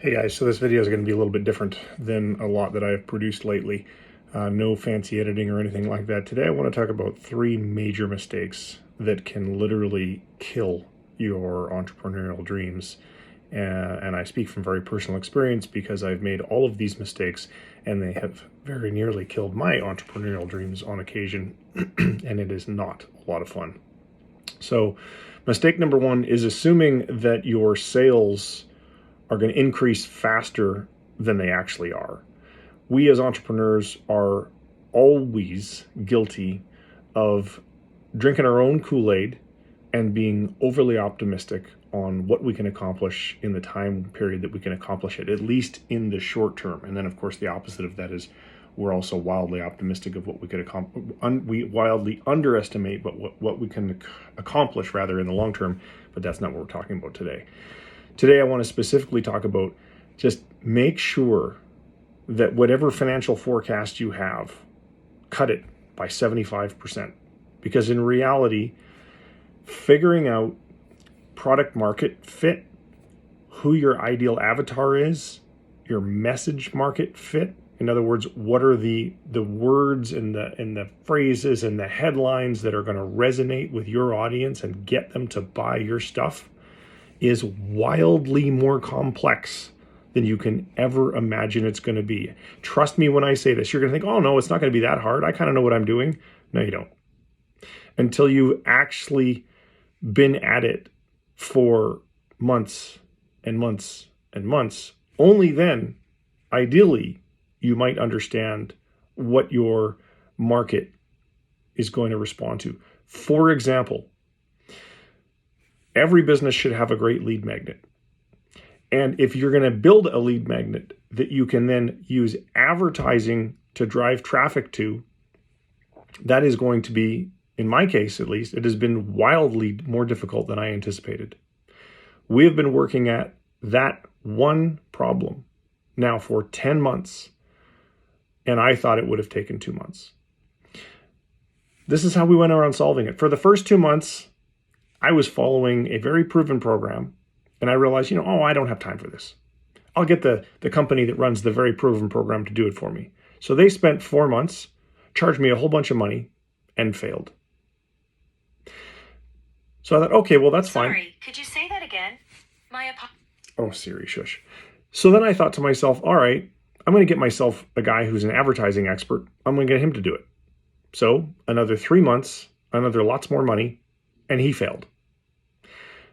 Hey guys, so this video is going to be a little bit different than a lot that I've produced lately. No fancy editing or anything like that. Today I want to talk about 3 major mistakes that can literally kill your entrepreneurial dreams. And I speak from very personal experience because I've made all of these mistakes and they have very nearly killed my entrepreneurial dreams on occasion, and it is not a lot of fun. So mistake number 1 is assuming that your sales are going to increase faster than they actually are. We as entrepreneurs are always guilty of drinking our own Kool-Aid and being overly optimistic on what we can accomplish in the time period that we can accomplish it, at least in the short term. And then, of course, the opposite of that is we're also wildly optimistic of what we could accomplish. We wildly underestimate what we can accomplish rather in the long term, but that's not what we're talking about today. Today, I want to specifically talk about just make sure that whatever financial forecast you have, cut it by 75%. Because in reality, figuring out product market fit, who your ideal avatar is, your message market fit, in other words, what are the words and the phrases and the headlines that are going to resonate with your audience and get them to buy your stuff, is wildly more complex than you can ever imagine it's going to be. Trust me when I say this. You're going to think, oh no, it's not going to be that hard. I kind of know what I'm doing. No, you don't. Until you've actually been at it for months and months and months, only then, ideally, you might understand what your market is going to respond to. For example, every business should have a great lead magnet. And if you're going to build a lead magnet that you can then use advertising to drive traffic to, that is going to be, in my case at least, it has been wildly more difficult than I anticipated. We have been working at that one problem now for 10 months, and I thought it would have taken 2 months. This is how we went around solving it. For the first 2 months, I was following a very proven program, and I realized, I don't have time for this. I'll get the company that runs the very proven program to do it for me. So they spent 4 months, charged me a whole bunch of money, and failed. So I thought, okay, well, that's fine. Sorry, could you say that again? Oh, Siri, shush. So then I thought to myself, all right, I'm going to get myself a guy who's an advertising expert. I'm going to get him to do it. So another 3 months, another lots more money, and he failed.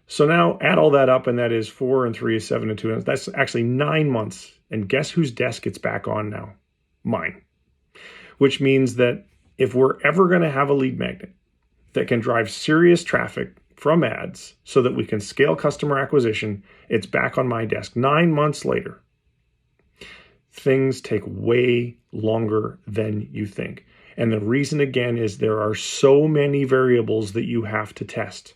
So now add all that up, and that is 4 and 3 is 7 and 2. That's actually 9 months. And guess whose desk it's back on now? Mine. Which means that if we're ever going to have a lead magnet that can drive serious traffic from ads so that we can scale customer acquisition, it's back on my desk 9 months later. Things take way longer than you think. And the reason, again, is there are so many variables that you have to test.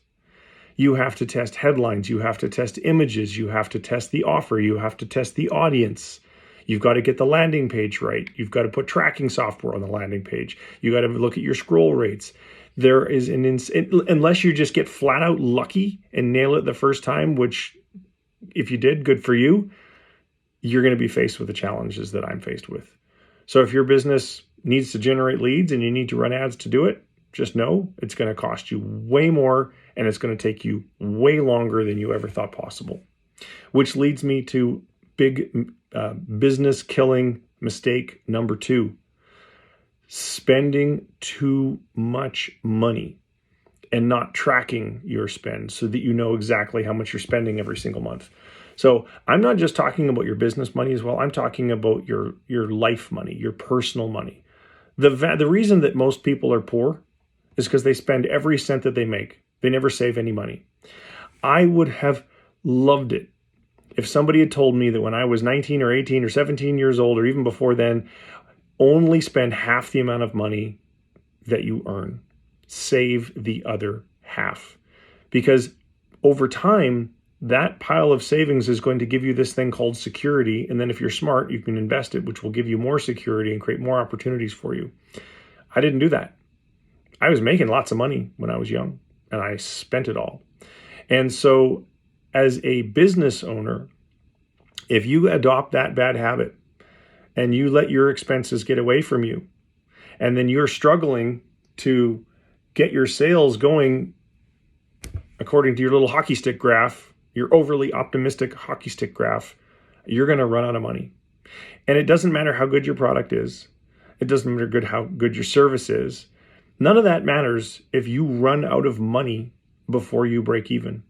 You have to test headlines, you have to test images, you have to test the offer, you have to test the audience. You've got to get the landing page right. You've got to put tracking software on the landing page. You got to look at your scroll rates. There is unless you just get flat out lucky and nail it the first time, which if you did, good for you, you're going to be faced with the challenges that I'm faced with. So if your business needs to generate leads and you need to run ads to do it, just know it's going to cost you way more and it's going to take you way longer than you ever thought possible. Which leads me to big business killing mistake number 2. Spending too much money and not tracking your spend so that you know exactly how much you're spending every single month. So I'm not just talking about your business money as well. I'm talking about your life money, your personal money. The reason that most people are poor is because they spend every cent that they make. They never save any money. I would have loved it if somebody had told me that when I was 19 or 18 or 17 years old, or even before then, only spend half the amount of money that you earn. Save the other half. Because over time, that pile of savings is going to give you this thing called security. And then if you're smart, you can invest it, which will give you more security and create more opportunities for you. I didn't do that. I was making lots of money when I was young, and I spent it all. And so as a business owner, If you adopt that bad habit and you let your expenses get away from you, and then you're struggling to get your sales going according to your little hockey stick graph, your overly optimistic hockey stick graph, you're going to run out of money. And it doesn't matter how good your product is. It doesn't matter how good your service is. None of that matters if you run out of money before you break even.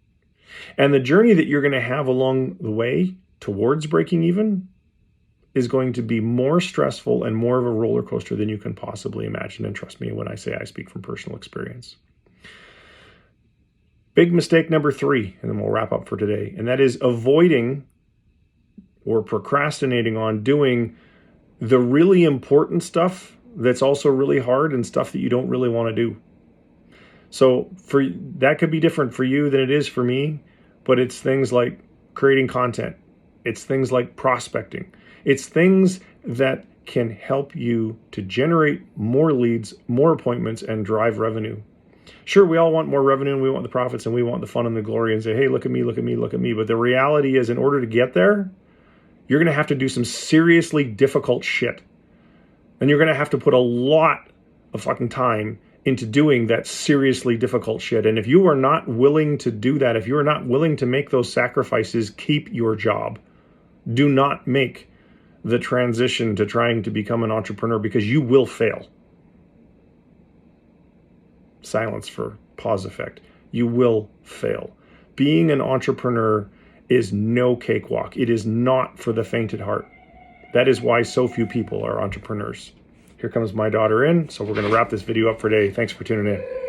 And the journey that you're going to have along the way towards breaking even is going to be more stressful and more of a roller coaster than you can possibly imagine. And trust me when I say I speak from personal experience. Big mistake number 3, and then we'll wrap up for today. And that is avoiding or procrastinating on doing the really important stuff that's also really hard and stuff that you don't really want to do. So that could be different for you than it is for me, but it's things like creating content. It's things like prospecting. It's things that can help you to generate more leads, more appointments, and drive revenue. Sure, we all want more revenue and we want the profits and we want the fun and the glory and say, hey, look at me, look at me, look at me. But the reality is, in order to get there, you're going to have to do some seriously difficult shit. And you're going to have to put a lot of fucking time into doing that seriously difficult shit. And if you are not willing to do that, if you are not willing to make those sacrifices, keep your job. Do not make the transition to trying to become an entrepreneur, because you will fail. Silence for pause effect. You will fail. Being an entrepreneur is no cakewalk. It is not for the faint at heart. That is why so few people are entrepreneurs. Here comes my daughter in, so we're going to wrap this video up for today. Thanks for tuning in.